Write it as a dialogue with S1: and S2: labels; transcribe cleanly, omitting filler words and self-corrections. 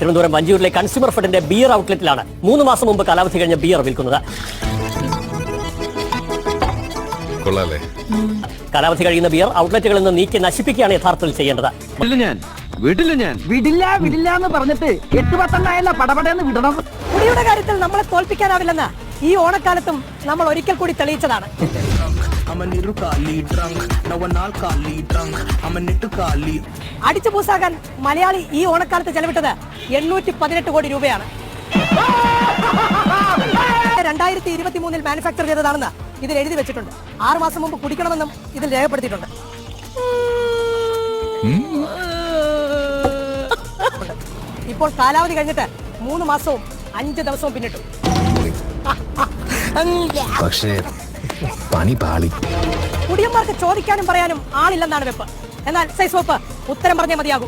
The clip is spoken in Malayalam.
S1: തിരുവനന്തപുരം വഞ്ചിയൂരിലെ കൺസ്യൂമർ ഫെഡിന്റെ ബിയർ ഔട്ട്ലെറ്റിലാണ് 3 മാസം മുമ്പ് കാലാവധി കഴിഞ്ഞ ബിയർ വിൽക്കുന്നത്. കാലാവധി കഴിയുന്ന ബിയർ ഔട്ട്ലെറ്റുകളിൽ നിന്ന് നീക്കി നശിപ്പിക്കുകയാണ് യഥാർത്ഥത്തിൽ ചെയ്യേണ്ടത്.
S2: വിടില്ല എന്ന് പറഞ്ഞിട്ട് 8-10 പടപടയെന്ന് വിടണം.
S3: കുടിയുടെ കാര്യത്തിൽ നമ്മളെ തോൽപ്പിക്കാനാവില്ലെന്ന് ഈ ഓണക്കാലത്തും നമ്മൾ ഒരിക്കൽ കൂടി തെളിയിച്ചതാണ്. അടിച്ചു പൂസാകാൻ മലയാളി ഈ ഓണക്കാലത്ത് ചെലവിട്ടത് 818 കോടി രൂപയാണ്. 2023 മാനുഫാക്ചർ ചെയ്തതാണെന്ന് ഇതിൽ എഴുതി വെച്ചിട്ടുണ്ട്. 6 മാസം മുമ്പ് കുടിക്കണമെന്നും ഇതിൽ രേഖപ്പെടുത്തിയിട്ടുണ്ട്. ഇപ്പോൾ കാലാവധി കഴിഞ്ഞിട്ട് 3 മാസവും 5 ദിവസവും പിന്നിട്ടു.
S4: പക്ഷേ പണി പാളി.
S3: കുടിയന്മാർക്ക് ചോദിക്കാനും പറയാനും ആളില്ലെന്നാണ് വെപ്പ്. എന്നാൽ സൈസ് വെപ്പ് ഉത്തരം പറഞ്ഞേ മതിയാകൂ.